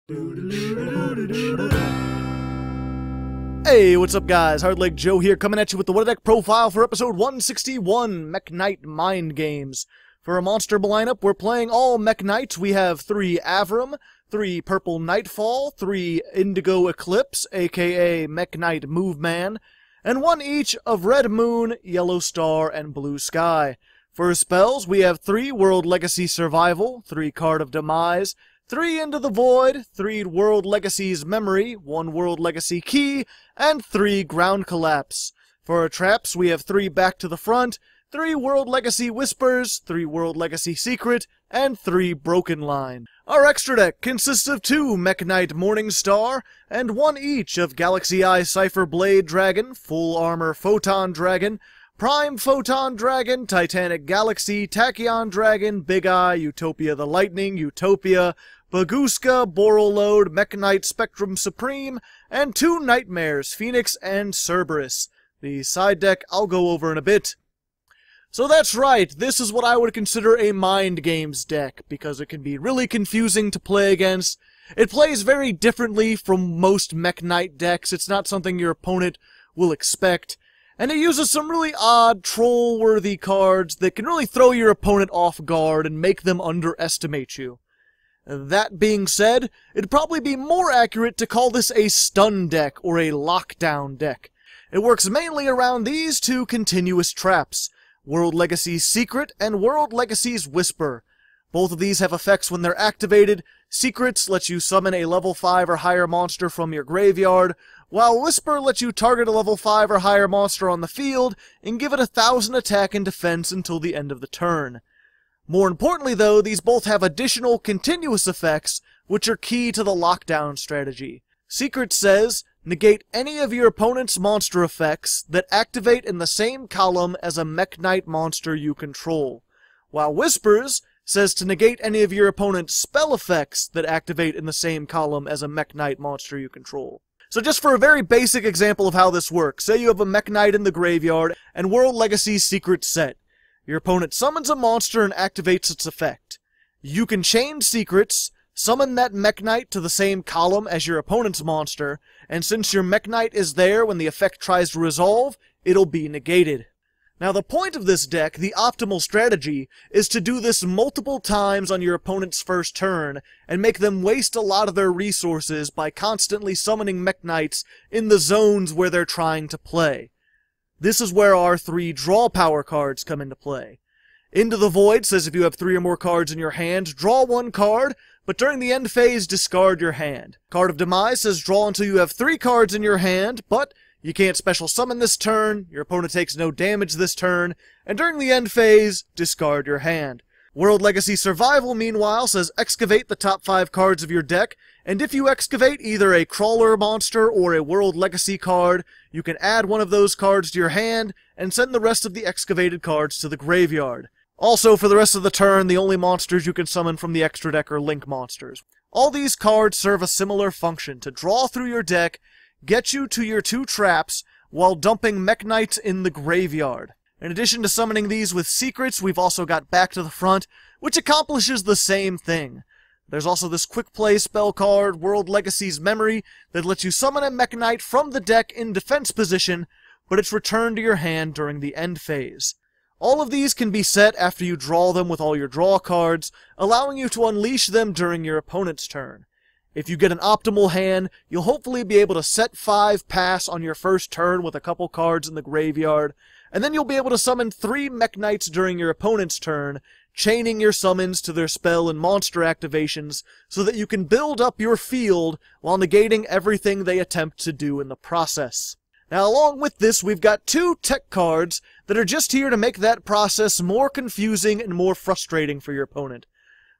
Hey, what's up guys? Hardleg Joe here, coming at you with the What a Deck profile for episode 161, Mekk Knight Mind Games. For our monster lineup, we're playing all Mekk Knights. We have 3 Avram, 3 Purple Nightfall, 3 Indigo Eclipse, aka Mekk Knight Moveman, and 1 each of Red Moon, Yellow Star, and Blue Sky. For spells, we have 3 World Legacy Survival, 3 Card of Demise, 3 Into the Void, 3 World Legacy's Memory, 1 World Legacy Key, and 3 Ground Collapse. For our traps, we have 3 Back to the Front, 3 World Legacy Whispers, 3 World Legacy Secret, and 3 Broken Line. Our extra deck consists of 2 Mekk Knight Morning Star, and 1 each of Galaxy Eye Cypher Blade Dragon, Full Armor Photon Dragon, Prime Photon Dragon, Titanic Galaxy, Tachyon Dragon, Big Eye, Utopia the Lightning, Utopia, Baguska, Borrelode, Mekk Knight Spectrum Supreme, and 2 Nightmares, Phoenix and Cerberus. The side deck I'll go over in a bit. So that's right, this is what I would consider a Mind Games deck, because it can be really confusing to play against. It plays very differently from most Mekk Knight decks. It's not something your opponent will expect. And it uses some really odd, troll-worthy cards that can really throw your opponent off guard and make them underestimate you. That being said, it'd probably be more accurate to call this a stun deck or a lockdown deck. It works mainly around these 2 continuous traps, World Legacy's Secret and World Legacy's Whisper. Both of these have effects when they're activated. Secrets lets you summon a level 5 or higher monster from your graveyard, while Whisper lets you target a level 5 or higher monster on the field and give it 1,000 attack and defense until the end of the turn. More importantly though, these both have additional continuous effects, which are key to the lockdown strategy. Secret says, negate any of your opponent's monster effects that activate in the same column as a Mekk Knight monster you control, while Whispers says to negate any of your opponent's spell effects that activate in the same column as a Mekk Knight monster you control. So just for a very basic example of how this works, say you have a Mekk Knight in the graveyard and World Legacy's Secret set. Your opponent summons a monster and activates its effect. You can chain secrets, summon that Mekk Knight to the same column as your opponent's monster, and since your Mekk Knight is there when the effect tries to resolve, it'll be negated. Now the point of this deck, the optimal strategy, is to do this multiple times on your opponent's first turn, and make them waste a lot of their resources by constantly summoning Mekk Knights in the zones where they're trying to play. This is where our 3 draw power cards come into play. Into the Void says if you have 3 or more cards in your hand, draw 1 card, but during the end phase, discard your hand. Card of Demise says draw until you have 3 cards in your hand, but you can't special summon this turn, your opponent takes no damage this turn, and during the end phase, discard your hand. World Legacy Survival, meanwhile, says excavate the top 5 cards of your deck, and if you excavate either a Crawler monster or a World Legacy card, you can add one of those cards to your hand, and send the rest of the excavated cards to the graveyard. Also, for the rest of the turn, the only monsters you can summon from the extra deck are Link monsters. All these cards serve a similar function, to draw through your deck, get you to your 2 traps, while dumping Mekk Knights in the graveyard. In addition to summoning these with secrets, we've also got Back to the Front, which accomplishes the same thing. There's also this quick play spell card, World Legacy's Memory, that lets you summon a Mekk Knight from the deck in defense position, but it's returned to your hand during the end phase. All of these can be set after you draw them with all your draw cards, allowing you to unleash them during your opponent's turn. If you get an optimal hand, you'll hopefully be able to set 5 pass on your first turn with a couple cards in the graveyard, and then you'll be able to summon 3 Mekk Knights during your opponent's turn, chaining your summons to their spell and monster activations so that you can build up your field while negating everything they attempt to do in the process. Now along with this, we've got 2 tech cards that are just here to make that process more confusing and more frustrating for your opponent.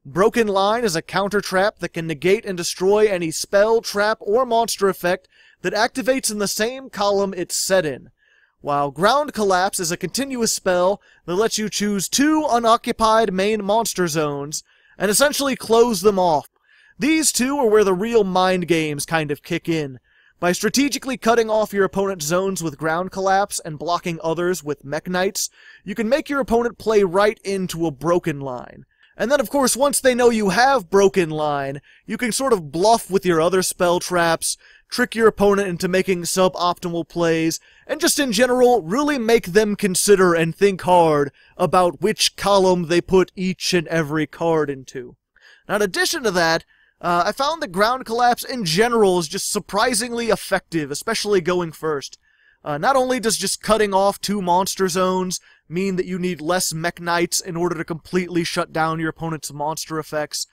Broken Line is a counter trap that can negate and destroy any spell, trap, or monster effect that activates in the same column it's set in, while Ground Collapse is a continuous spell that lets you choose 2 unoccupied main monster zones and essentially close them off. These 2 are where the real mind games kind of kick in. By strategically cutting off your opponent's zones with Ground Collapse and blocking others with Mekk Knights, you can make your opponent play right into a Broken Line. And then, of course, once they know you have Broken Line, you can sort of bluff with your other spell traps, trick your opponent into making suboptimal plays, and just in general, really make them consider and think hard about which column they put each and every card into. Now, in addition to that, I found that Ground Collapse in general is just surprisingly effective, especially going first. Not only does just cutting off 2 monster zones mean that you need less Mekk Knights in order to completely shut down your opponent's monster effects,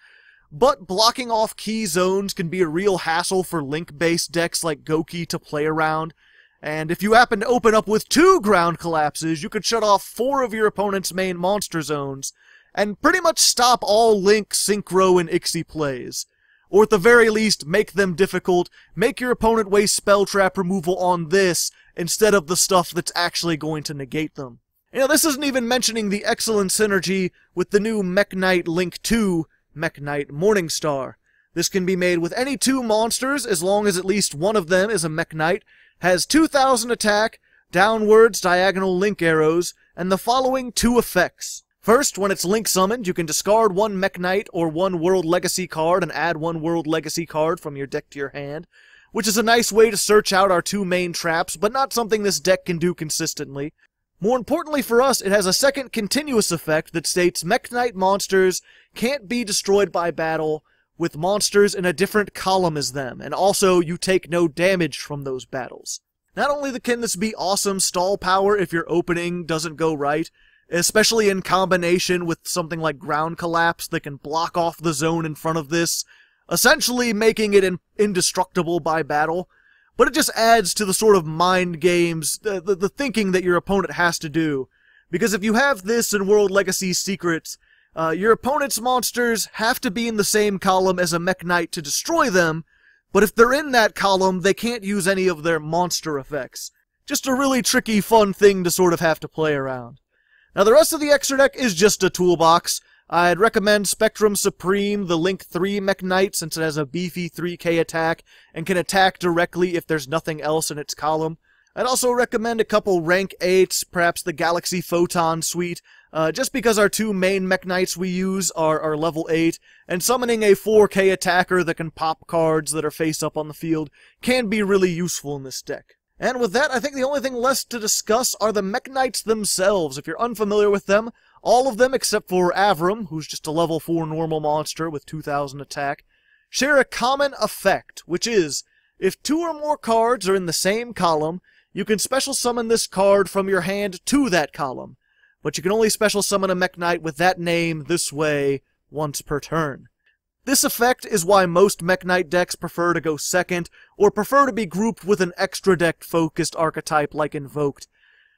but blocking off key zones can be a real hassle for link-based decks like Goki to play around. And if you happen to open up with 2 Ground Collapses, you could shut off 4 of your opponent's main monster zones, and pretty much stop all Link, Synchro, and Ixie plays. Or at the very least, make them difficult, make your opponent waste spell trap removal on this, instead of the stuff that's actually going to negate them. You know, this isn't even mentioning the excellent synergy with the new Mekk Knight Link 2, Mekk Knight Morningstar. This can be made with any 2 monsters, as long as at least one of them is a Mekk Knight, has 2000 attack, downwards diagonal link arrows, and the following 2 effects. First, when it's link summoned, you can discard 1 Mekk Knight or 1 World Legacy card and add 1 World Legacy card from your deck to your hand, which is a nice way to search out our 2 main traps, but not something this deck can do consistently. More importantly for us, it has a second continuous effect that states Mekk Knight monsters can't be destroyed by battle with monsters in a different column as them, and also you take no damage from those battles. Not only can this be awesome stall power if your opening doesn't go right, especially in combination with something like Ground Collapse that can block off the zone in front of this, essentially making it indestructible by battle, but it just adds to the sort of mind games, the thinking that your opponent has to do. Because if you have this in World Legacy Secrets, your opponent's monsters have to be in the same column as a Mekk Knight to destroy them, but if they're in that column, they can't use any of their monster effects. Just a really tricky, fun thing to sort of have to play around. Now, the rest of the extra deck is just a toolbox. I'd recommend Spectrum Supreme, the Link 3 Mekk Knight, since it has a beefy 3k attack, and can attack directly if there's nothing else in its column. I'd also recommend a couple rank 8s, perhaps the Galaxy Photon suite, just because our 2 main Mekk Knights we use are level 8, and summoning a 4k attacker that can pop cards that are face up on the field can be really useful in this deck. And with that, I think the only thing left to discuss are the Mekk Knights themselves. If you're unfamiliar with them, all of them except for Avram, who's just a level 4 normal monster with 2000 attack, share a common effect, which is, if 2 or more cards are in the same column, you can special summon this card from your hand to that column, but you can only special summon a Mekk Knight with that name this way once per turn. This effect is why most Mekk Knight decks prefer to go second, or prefer to be grouped with an extra deck-focused archetype like Invoked.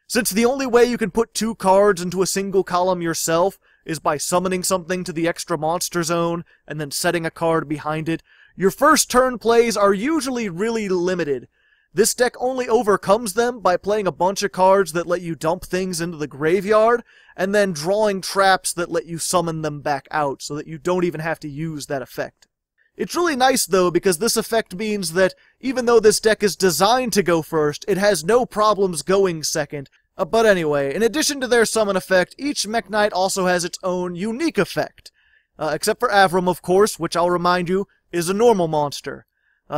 Since the only way you can put 2 cards into a single column yourself is by summoning something to the extra monster zone and then setting a card behind it, your first turn plays are usually really limited. This deck only overcomes them by playing a bunch of cards that let you dump things into the graveyard, and then drawing traps that let you summon them back out, so that you don't even have to use that effect. It's really nice, though, because this effect means that, even though this deck is designed to go first, it has no problems going second. But anyway, in addition to their summon effect, each Mekk Knight also has its own unique effect. Except for Avram, of course, which I'll remind you, is a normal monster.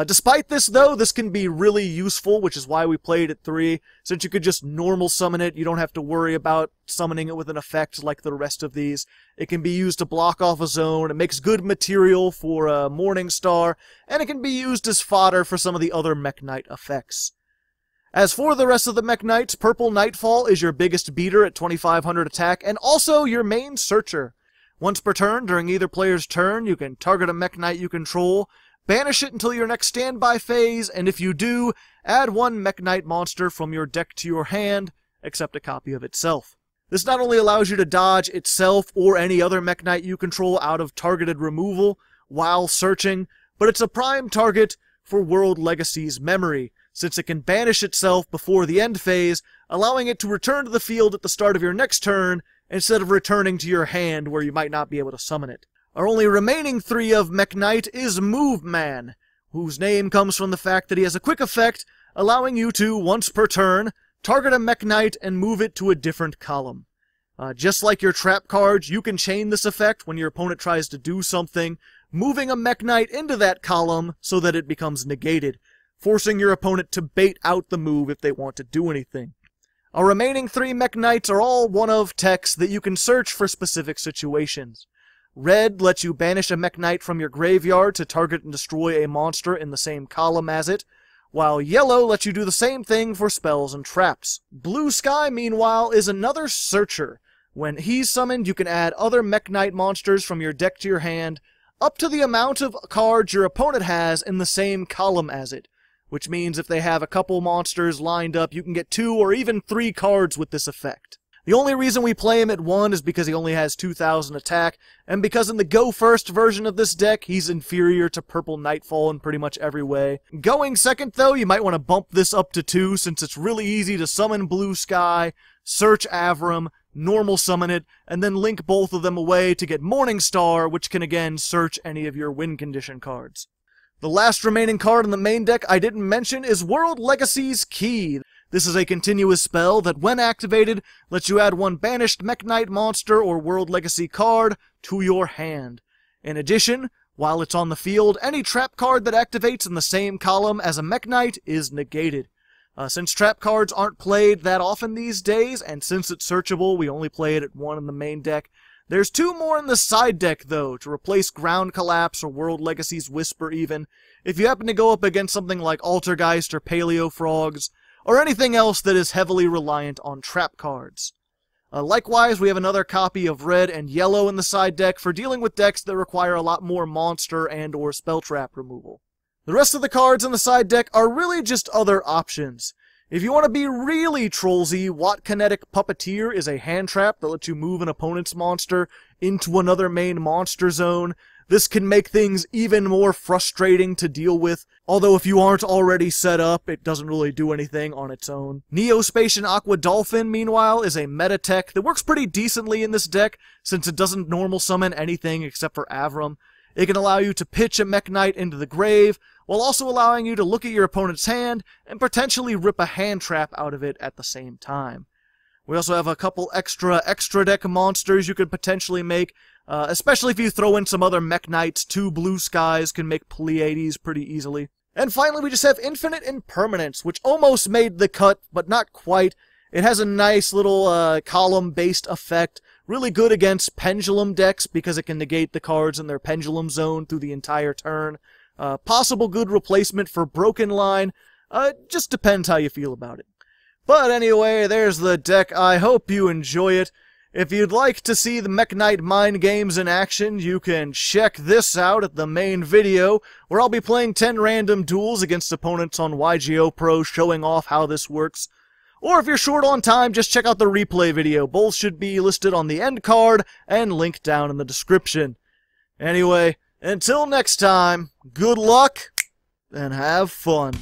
Despite this, though, this can be really useful, which is why we played at 3. Since you could just normal summon it, you don't have to worry about summoning it with an effect like the rest of these. It can be used to block off a zone, it makes good material for Morningstar, and it can be used as fodder for some of the other Mekk Knight effects. As for the rest of the Mekk Knights, Purple Nightfall is your biggest beater at 2500 attack, and also your main searcher. Once per turn, during either player's turn, you can target a Mekk Knight you control, banish it until your next standby phase, and if you do, add 1 Mekk Knight monster from your deck to your hand, except a copy of itself. This not only allows you to dodge itself or any other Mekk Knight you control out of targeted removal while searching, but it's a prime target for World Legacy's memory, since it can banish itself before the end phase, allowing it to return to the field at the start of your next turn, instead of returning to your hand where you might not be able to summon it. Our only remaining 3 of Mekk Knight is Move Man, whose name comes from the fact that he has a quick effect, allowing you to, once per turn, target a Mekk Knight and move it to a different column. Just like your trap cards, you can chain this effect when your opponent tries to do something, moving a Mekk Knight into that column so that it becomes negated, forcing your opponent to bait out the move if they want to do anything. Our remaining 3 Mekk Knights are all one-of techs that you can search for specific situations. Red lets you banish a Mekk Knight from your graveyard to target and destroy a monster in the same column as it, while yellow lets you do the same thing for spells and traps. Blue Sky, meanwhile, is another searcher. When he's summoned, you can add other Mekk Knight monsters from your deck to your hand, up to the amount of cards your opponent has in the same column as it, which means if they have a couple monsters lined up, you can get 2 or even 3 cards with this effect. The only reason we play him at 1 is because he only has 2,000 attack, and because in the Go First version of this deck, he's inferior to Purple Nightfall in pretty much every way. Going second, though, you might want to bump this up to 2, since it's really easy to summon Blue Sky, search Avram, normal summon it, and then link both of them away to get Morning Star, which can again search any of your win condition cards. The last remaining card in the main deck I didn't mention is World Legacy's Key. This is a continuous spell that, when activated, lets you add 1 banished Mekk Knight monster or World Legacy card to your hand. In addition, while it's on the field, any trap card that activates in the same column as a Mekk Knight is negated. Since trap cards aren't played that often these days, and since it's searchable, we only play it at 1 in the main deck. There's 2 more in the side deck, though, to replace Ground Collapse or World Legacy's Whisper even, if you happen to go up against something like Altergeist or Paleo Frogs, or anything else that is heavily reliant on trap cards. Likewise, we have another copy of red and yellow in the side deck for dealing with decks that require a lot more monster and or spell trap removal. The rest of the cards in the side deck are really just other options. If you want to be really trollsy, Watt Kinetic Puppeteer is a hand trap that lets you move an opponent's monster into another main monster zone. This can make things even more frustrating to deal with, although if you aren't already set up, it doesn't really do anything on its own. Neospatian Aqua Dolphin, meanwhile, is a meta tech that works pretty decently in this deck, since it doesn't normal summon anything except for Avram. It can allow you to pitch a Mekk Knight into the grave, while also allowing you to look at your opponent's hand and potentially rip a hand trap out of it at the same time. We also have a couple extra deck monsters you could potentially make, especially if you throw in some other Mekk Knights. 2 Blue Skies can make Pleiades pretty easily. And finally, we just have Infinite Impermanence, which almost made the cut, but not quite. It has a nice little column-based effect, really good against Pendulum decks because it can negate the cards in their Pendulum zone through the entire turn. Possible good replacement for Broken Line, just depends how you feel about it. But anyway, there's the deck. I hope you enjoy it. If you'd like to see the Mekk Knight Mind Games in action, you can check this out at the main video, where I'll be playing 10 random duels against opponents on YGOPro, showing off how this works. Or if you're short on time, just check out the replay video. Both should be listed on the end card and linked down in the description. Anyway, until next time, good luck and have fun.